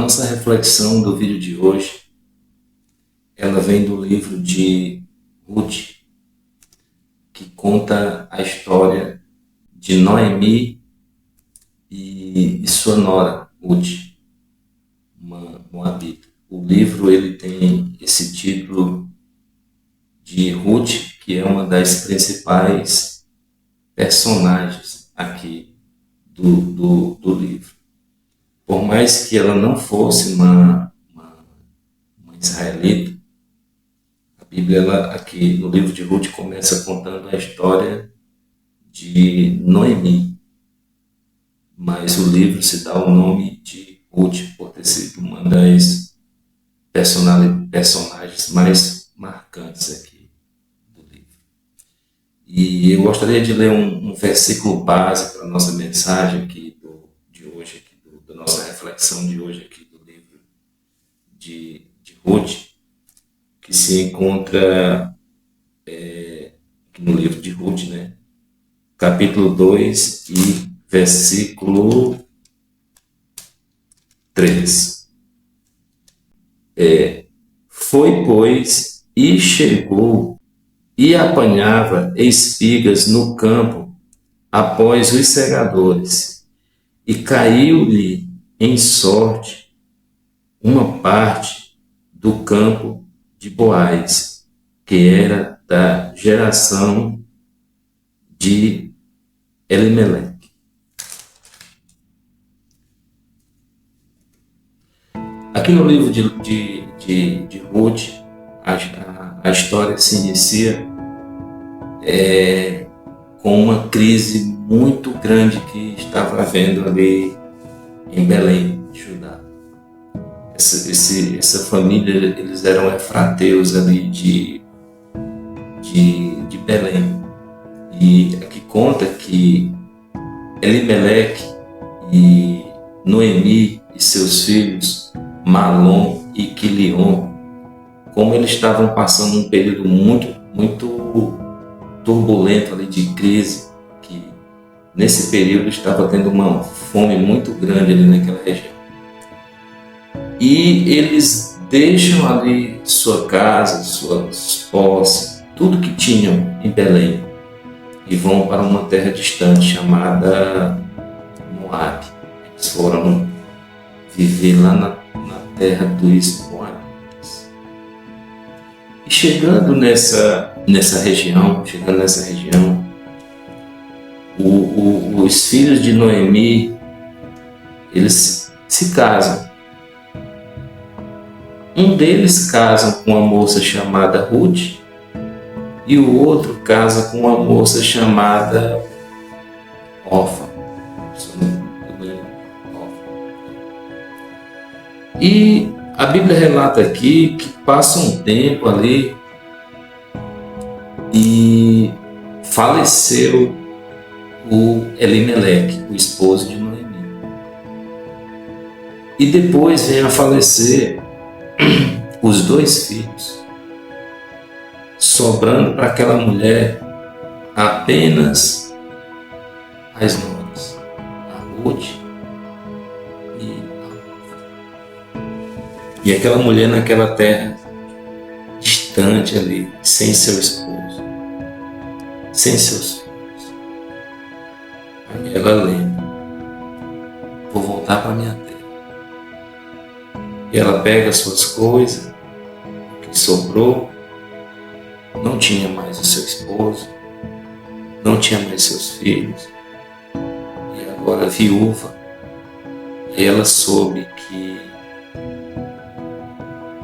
nossa reflexão do vídeo de hoje, ela vem do livro de Ruth, que conta a história de Noemi e sua nora, Ruth, uma moabita. O livro ele tem esse título de Ruth, que é uma das principais personagens aqui do livro. Por mais que ela não fosse uma israelita, a Bíblia, ela, aqui no livro de Ruth, começa contando a história de Noemi, mas o livro se dá o nome de Ruth, por ter sido uma das personagens mais marcantes aqui do livro. E eu gostaria de ler um versículo base para a nossa mensagem aqui de hoje, da nossa reflexão de hoje aqui do livro de Ruth, que se encontra aqui no livro de Ruth, né? Capítulo 2 e versículo 3. Foi, pois, e chegou e apanhava espigas no campo após os segadores, e caiu-lhe em sorte uma parte do campo de Boaz, que era da geração de Elimeleque. Aqui no livro de Ruth, a história se inicia com uma crise muito grande que estava havendo ali em Belém, Judá. Essa família, eles eram efrateus ali de Belém. E aqui conta que Elimeleque e Noemi e seus filhos, Malom e Quilion, como eles estavam passando um período muito turbulento ali de crise, que nesse período estava tendo uma fome muito grande ali naquela região. E eles deixam ali sua casa, suas posses, tudo que tinham em Belém, e vão para uma terra distante chamada Moabe. Eles foram viver lá na terra dos Moabitas. E chegando nessa região, os filhos de Noemi, eles se casam. Um deles casa com uma moça chamada Ruth, e o outro casa com uma moça chamada Orfa. E a Bíblia relata aqui que passa um tempo ali e faleceu o Elimeleque, o esposo de Noemi. E depois vem a falecer os dois filhos, sobrando para aquela mulher apenas as noras, a Ruth e a Orfa. E aquela mulher naquela terra distante ali, sem seu esposo, sem seus filhos. Aí ela lembra: vou voltar para minha terra. E ela pega as suas coisas, o que sobrou. Não tinha mais o seu esposo, não tinha mais seus filhos, e agora viúva. E ela soube que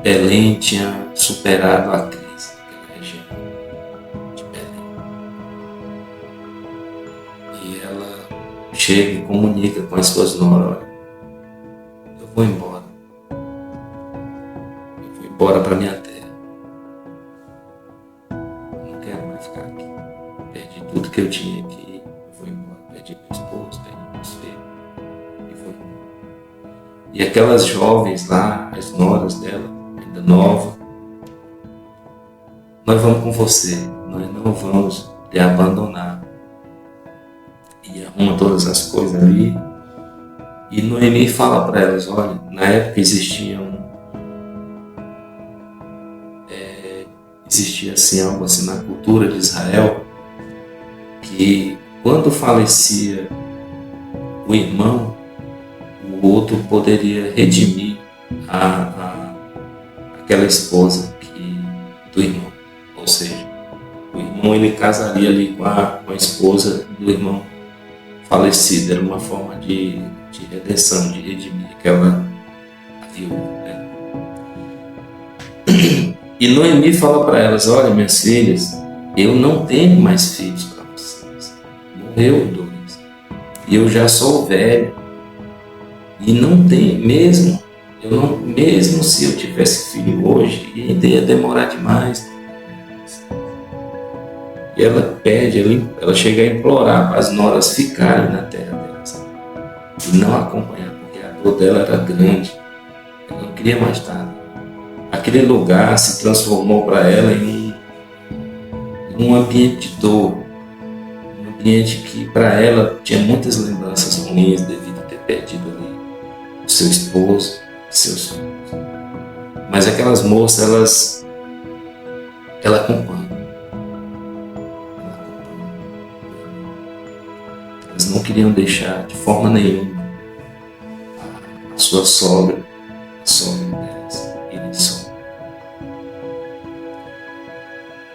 Belém tinha superado a crise naquela região de Belém. E ela chega e comunica com as suas noras: olha, eu vou embora para minha terra. Perdi tudo que eu tinha aqui, eu vou embora. Perdi meu esposo, perdi meus filhos, e vou embora. E aquelas jovens lá, as noras dela, ainda nova: nós vamos com você, nós não vamos lhe abandonar. E arruma todas as coisas ali E Noemi fala para elas, olha, na época existia assim algo assim na cultura de Israel, que quando falecia o irmão, o outro poderia redimir aquela esposa do irmão. Ou seja, o irmão ele casaria ali com a esposa do irmão falecido. Era uma forma de redenção, de redimir aquela viúva. Né? E Noemi fala para elas, olha, minhas filhas, eu não tenho mais filhos para vocês. Morreu dois. E eu já sou velho. E não tem, mesmo se eu tivesse filho hoje, ainda ia demorar demais. E ela pede, ela chega a implorar para as noras ficarem na terra delas. E não acompanhar, porque a dor dela era grande. Ela não queria mais estar. Aquele lugar se transformou para ela em um ambiente de dor. Um ambiente que para ela tinha muitas lembranças ruins devido a ter perdido ali o seu esposo, seus filhos. Mas aquelas moças, ela acompanha. Elas não queriam deixar de forma nenhuma a sua sogra, a sogra delas, irem só.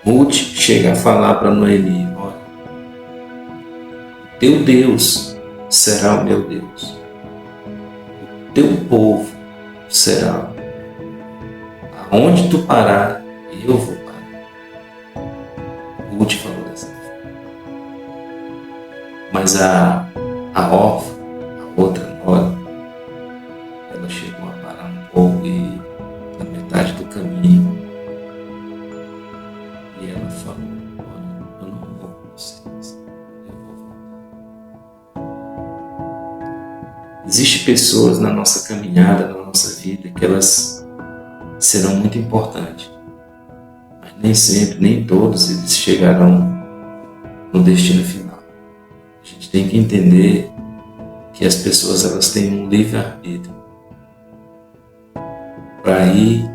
Ruth chega a falar para Noemi, olha, teu Deus será o meu Deus. Teu povo será. Aonde tu parar, eu vou parar. Ruth falou dessa forma. Mas a Orfa, a outra nora, ela chegou a parar um pouco e na metade do caminho. E ela falou, olha, eu não vou com vocês, eu vou voltar. Existem pessoas na nossa caminhada, na nossa vida, que elas serão muito importantes. Mas nem sempre, nem todos eles chegarão no destino final. A gente tem que entender que as pessoas elas têm um livre-arbítrio para ir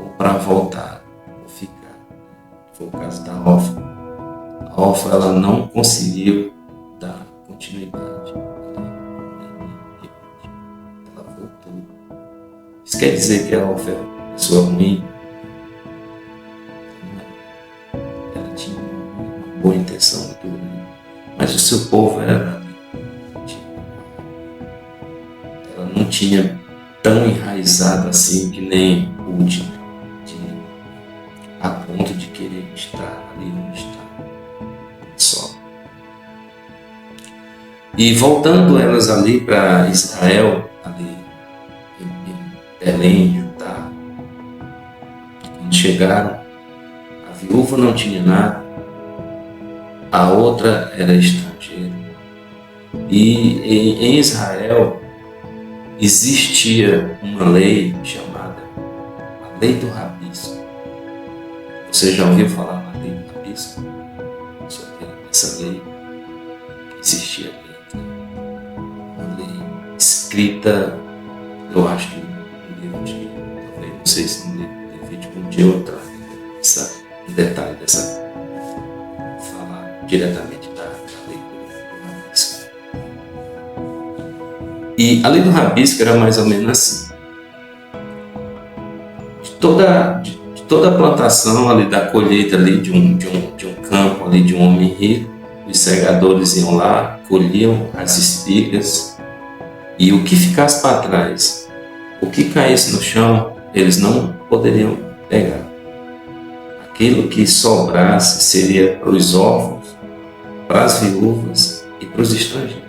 ou para voltar ou ficar. Foi o caso da Orfa. A Orfa ela não conseguiu dar continuidade. Ela voltou. Isso quer dizer que a Orfa é uma pessoa ruim? Ela tinha uma boa intenção muito grande, mas o seu povo era ela não tinha tão enraizado assim que nem Ruth, a ponto de querer estar ali onde está só. E voltando elas ali para Israel, ali em Belém, Judá, quando chegaram, a viúva não tinha nada, a outra era estrangeira. E em Israel existia uma lei chamada a Lei do Rabisco. Você já ouviu falar na Lei do Rabisco? Sobre essa lei que existia ali. Uma lei escrita, eu acho que no livro de, talvez, não sei se no livro de Levítico, um dia eu trago um detalhe dessa, falar diretamente da lei do Rabisco. E a lei do Rabisco era mais ou menos assim. De toda a plantação ali, da colheita ali de um campo ali de um homem rico, os segadores iam lá, colhiam as espigas e o que ficasse para trás, o que caísse no chão, eles não poderiam pegar. Aquilo que sobrasse seria para os órfãos, para as viúvas e para os estrangeiros.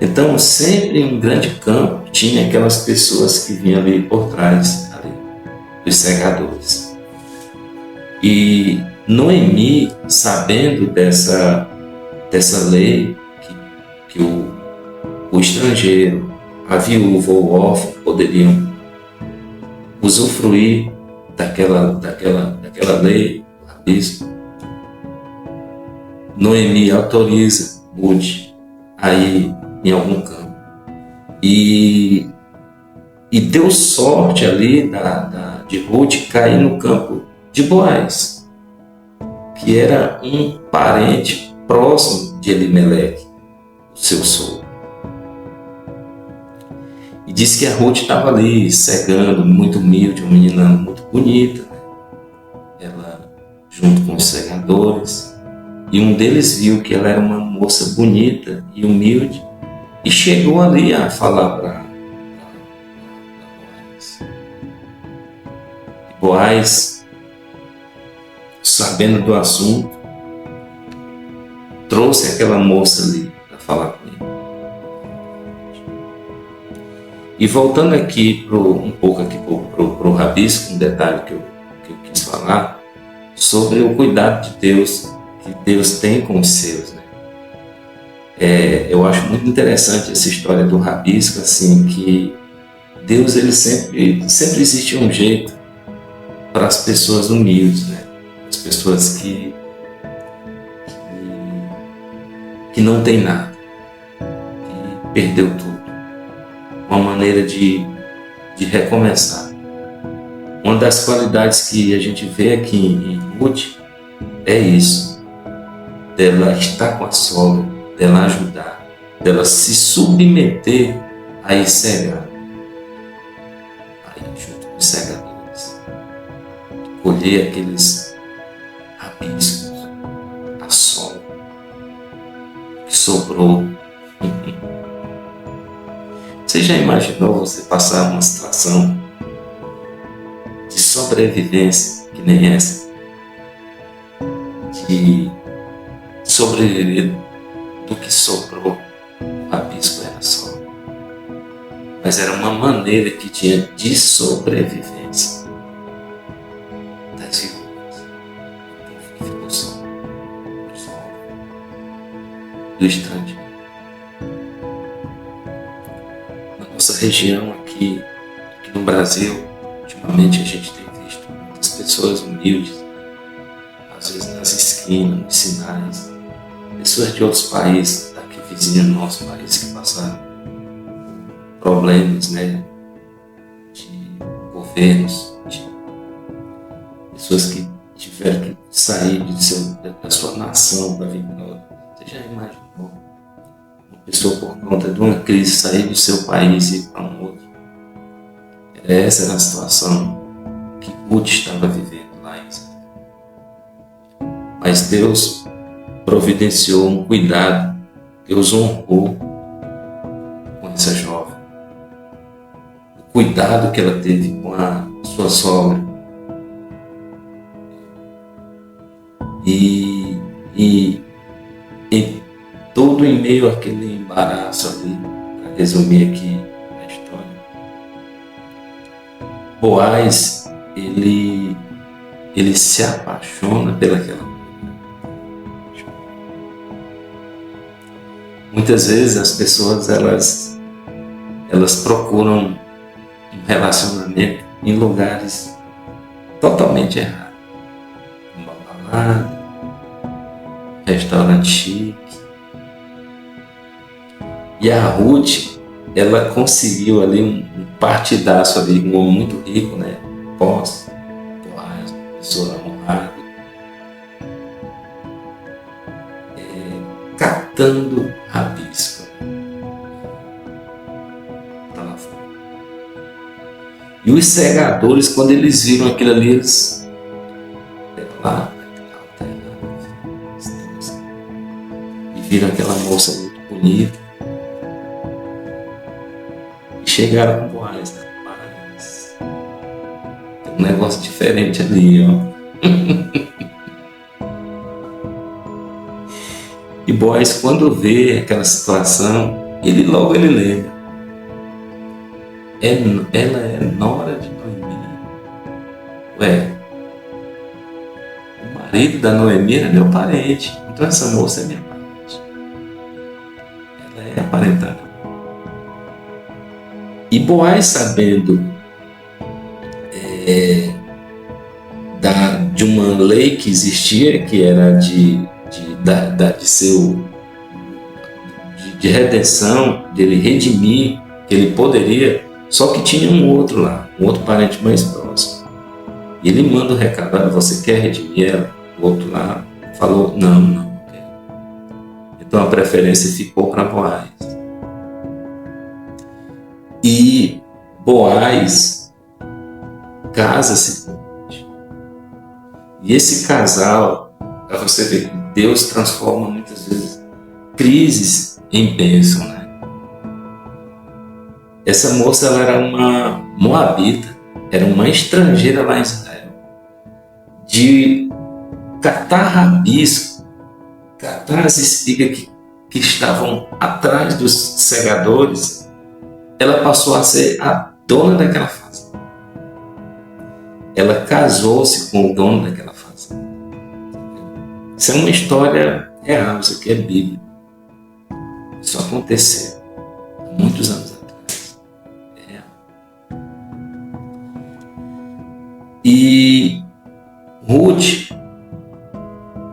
Então, sempre em um grande campo tinha aquelas pessoas que vinham ali por trás ali, dos segadores. E Noemi, sabendo dessa lei, que o estrangeiro, a viúva ou o órfão poderiam usufruir daquela lei, do rabisco, Noemi autoriza Ruth a ir em algum campo E deu sorte ali de Ruth cair no campo de Boaz, que era um parente próximo de Elimeleque, o seu sogro. E disse que a Ruth estava ali cegando, muito humilde, uma menina muito bonita, né? Ela junto com os segadores, e um deles viu que ela era uma moça bonita e humilde e chegou ali a falar para Boaz. E Boaz, sabendo do assunto, trouxe aquela moça ali para falar com ele. E voltando aqui um pouco aqui para o rabisco, um detalhe que eu quis falar sobre o cuidado de Deus, que Deus tem com os seus, né? Eu acho muito interessante essa história do rabisco, assim, que Deus, ele sempre existe um jeito para as pessoas humildes, né? As pessoas que não tem nada, que perdeu tudo. Uma maneira de recomeçar. Uma das qualidades que a gente vê aqui em Ruth é isso, dela estar com a sogra, dela ajudar, dela se submeter a ir cegar, aí junto com os segadores, colher aqueles rabiscos, a sogra que sobrou. Você já imaginou você passar uma situação de sobrevivência que nem essa? De sobreviver do que sobrou, o rabisco era só. Mas era uma maneira que tinha de sobrevivência das viúvas, que ficou só, do estrangeiro. Nossa região aqui no Brasil, ultimamente a gente tem visto muitas pessoas humildes, às vezes nas esquinas, nos sinais, pessoas de outros países, daqui vizinhos do nosso país, que passaram problemas, né, de governos, de pessoas que tiveram que sair da sua nação para vir para outra. Você já imaginou? Pessoa, por conta de uma crise, sair do seu país e ir para um outro. Essa era a situação que Ruth estava vivendo lá em Israel. Mas Deus providenciou um cuidado, Deus honrou com essa jovem. O cuidado que ela teve com a sua sogra. E todo em meio àquele embaraço ali, para resumir aqui a história, Boaz, ele se apaixona pelaquela mulher. Muitas vezes as pessoas elas procuram um relacionamento em lugares totalmente errados. Uma balada, um restaurante chique. E a Ruth, ela conseguiu ali um partidaço ali, um homem muito rico, né? Posse, Boaz, pessoa honrada, catando rabisco. Tá lá fora. E os segadores, quando eles viram aquilo ali, eles lá, e viram aquela moça muito bonita. Chegaram com Boaz, né? Mas tem um negócio diferente ali, ó. E Boaz, quando vê aquela situação, ele lembra. Ela é nora de Noemi. Ué, o marido da Noemi era meu parente, então essa moça é minha parente. Ela é aparentada. E Boaz, sabendo de uma lei que existia, que era de redenção, dele redimir que ele poderia, só que tinha um outro lá, um outro parente mais próximo. E ele manda o recado: olha, você quer redimir ela? O outro lá falou: não quero. Então a preferência ficou para Boaz. E Boaz casa-se com Ruth. E esse casal, para você ver que Deus transforma muitas vezes crises em bênção, né? Essa moça, ela era uma moabita, era uma estrangeira lá em Israel, de catar rabisco, catar as espigas que estavam atrás dos segadores. Ela passou a ser a dona daquela fazenda. Ela casou-se com o dono daquela fazenda. Isso é uma história real, isso aqui é Bíblia. Isso aconteceu há muitos anos atrás. É real. E Ruth,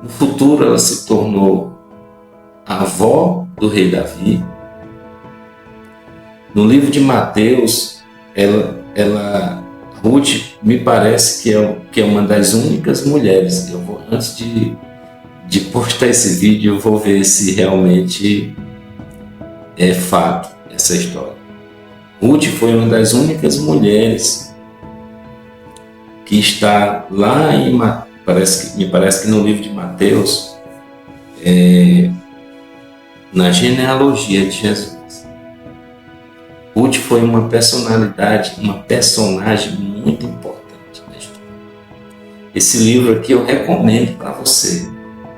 no futuro, ela se tornou a avó do rei Davi. No livro de Mateus, Ruth me parece que é uma das únicas mulheres. Antes de postar esse vídeo, eu vou ver se realmente é fato essa história. Ruth foi uma das únicas mulheres que está lá me parece que no livro de Mateus, na genealogia de Jesus. Ruth foi uma personagem muito importante na história. Esse livro aqui eu recomendo para você,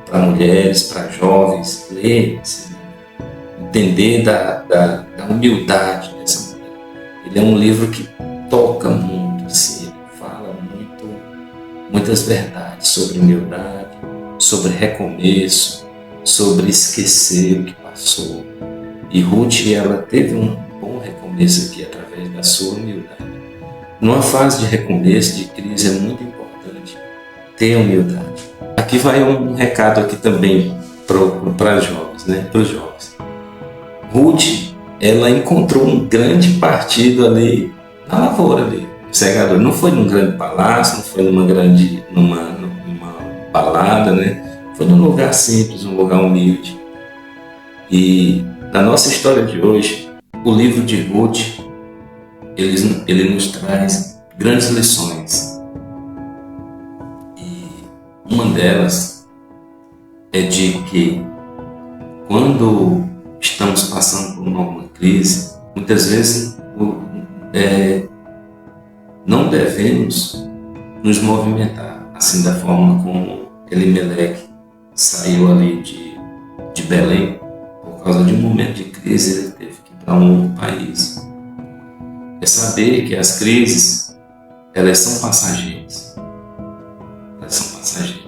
para mulheres, para jovens, ler esse livro, entender da humildade dessa mulher. Ele é um livro que toca muito, assim, fala muitas verdades sobre humildade, sobre recomeço, sobre esquecer o que passou. E Ruth, ela teve um bom recomeço aqui através da sua humildade. Numa fase de recomeço, de crise, é muito importante ter humildade. Aqui vai um recado aqui também para jovens, né? Para os jovens. Ruth, ela encontrou um grande partido ali na lavoura ali, segador. Não foi num grande palácio, não foi numa balada, né? Foi num lugar simples, um lugar humilde. E na nossa história de hoje, o livro de Ruth, ele nos traz grandes lições. E uma delas é de que quando estamos passando por alguma crise, muitas vezes não devemos nos movimentar assim da forma como Elimeleque saiu ali de Belém. Por causa de um momento de crise, ele teve que ir para um outro país. É saber que as crises, elas são passageiras. Elas são passageiras.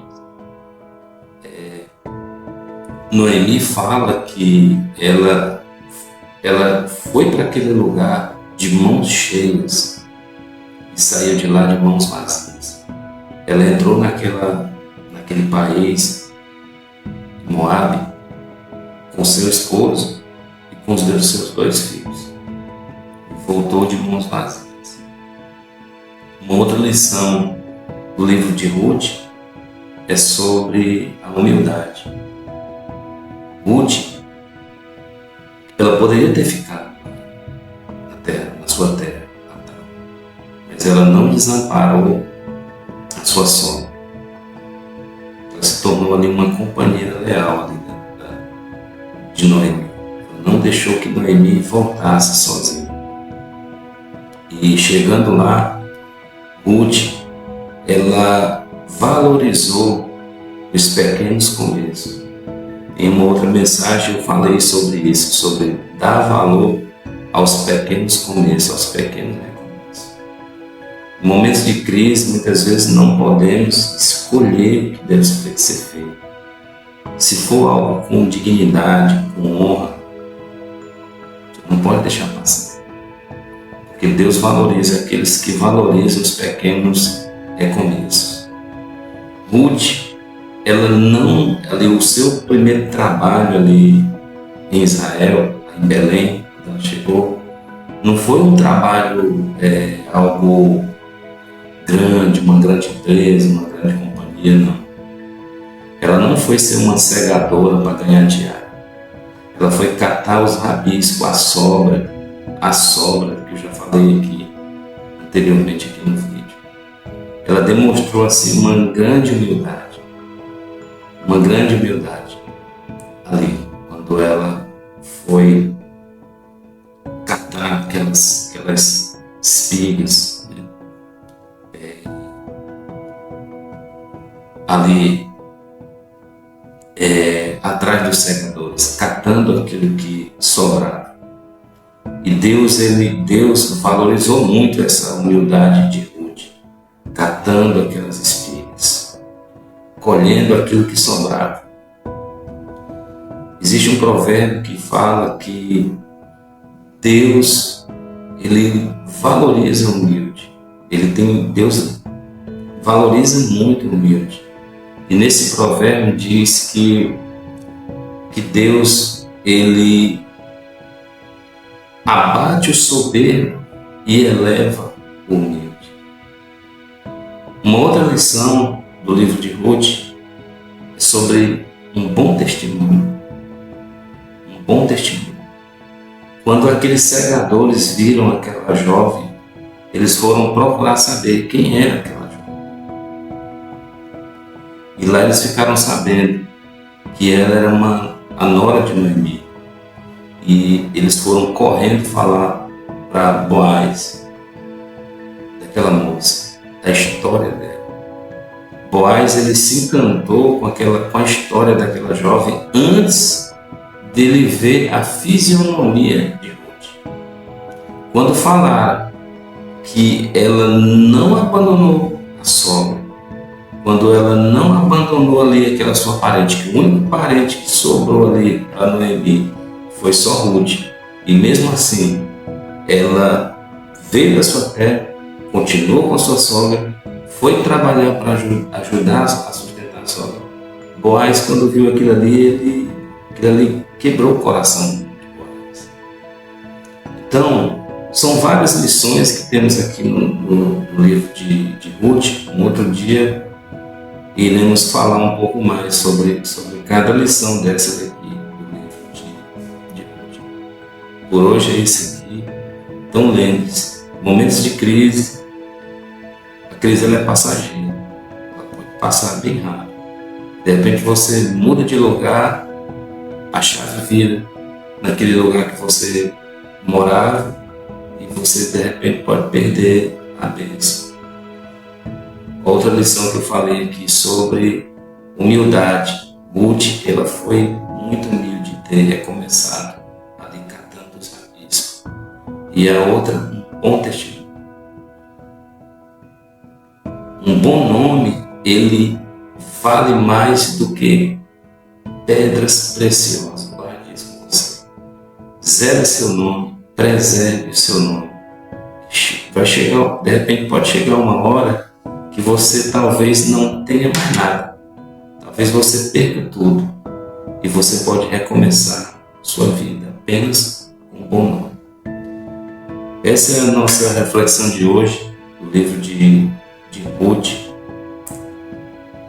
Noemi fala que ela foi para aquele lugar de mãos cheias e saiu de lá de mãos vazias. Ela entrou naquele país, Moabe, com seu esposo e com os seus 2 filhos. E voltou de mãos vazias. Uma outra lição do livro de Ruth é sobre a humildade. Ruth, ela poderia ter ficado na sua terra, mas ela não desamparou a sua sogra. Ela se tornou ali uma companheira leal ali de Noemi. Ela não deixou que Noemi voltasse sozinha. E chegando lá, Ruth, ela valorizou os pequenos começos. Em uma outra mensagem eu falei sobre isso, sobre dar valor aos pequenos começos, aos pequenos recomeços. Em momentos de crise, muitas vezes não podemos escolher o que deve ser feito. Se for algo com dignidade, com honra, você não pode deixar passar. Porque Deus valoriza aqueles que valorizam os pequenos recomeços. Ruth, o seu primeiro trabalho ali em Israel, em Belém, quando ela chegou, não foi um trabalho, algo grande, uma grande empresa, uma grande companhia, não. Ela não foi ser uma segadora para ganhar diário. Ela foi catar os rabis com a sobra que eu já falei aqui anteriormente aqui no vídeo. Ela demonstrou assim uma grande humildade ali, quando ela foi catar aquelas espigas, né? Ali atrás dos secadores, catando aquilo que sobrava. E Deus valorizou muito essa humildade de Ruth, catando aquelas espigas, colhendo aquilo que sobrava. Existe um provérbio que fala que Deus, ele valoriza o humilde. Deus valoriza muito o humilde. E nesse provérbio diz que Deus, ele abate o soberbo e eleva o humilde. Uma outra lição do livro de Ruth é sobre um bom testemunho. Um bom testemunho. Quando aqueles segadores viram aquela jovem, eles foram procurar saber quem era aquela jovem. E lá eles ficaram sabendo que ela era a nora de Noemi. E eles foram correndo falar para Boaz daquela moça, da história dela. Boaz, ele se encantou com a história daquela jovem antes dele ver a fisionomia de Ruth. Quando falaram que ela não abandonou a sogra, quando ela não abandonou ali aquela sua parente, que o único parente que sobrou ali para Noemi foi só Ruth, e mesmo assim ela veio da sua terra, continuou com a sua sogra, foi trabalhar para ajudar a sustentar a sogra. Boaz, quando viu aquilo ali quebrou o coração de Boaz. Então, são várias lições que temos aqui no livro de Ruth. Um outro dia iremos falar um pouco mais sobre cada lição dessa daqui. Por hoje é isso aqui. Então lembre-se, momentos de crise, a crise ela é passageira, ela pode passar bem rápido. De repente você muda de lugar, a chave vira naquele lugar que você morava e você de repente pode perder a bênção. Outra lição que eu falei aqui sobre humildade. Ruth, ela foi muito humilde de ter recomeçado. E a outra, um bom testemunho. Um bom nome, ele vale mais do que pedras preciosas. Guarde isso com você. Zele seu nome, preserve o seu nome. Vai chegar, de repente pode chegar uma hora que você talvez não tenha mais nada. Talvez você perca tudo. E você pode recomeçar sua vida apenas com um bom nome. Essa é a nossa reflexão de hoje, do livro de Ruth.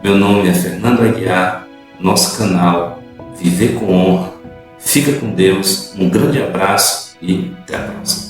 Meu nome é Fernando Aguiar, nosso canal Viver com Honra. Fica com Deus, um grande abraço e até a próxima.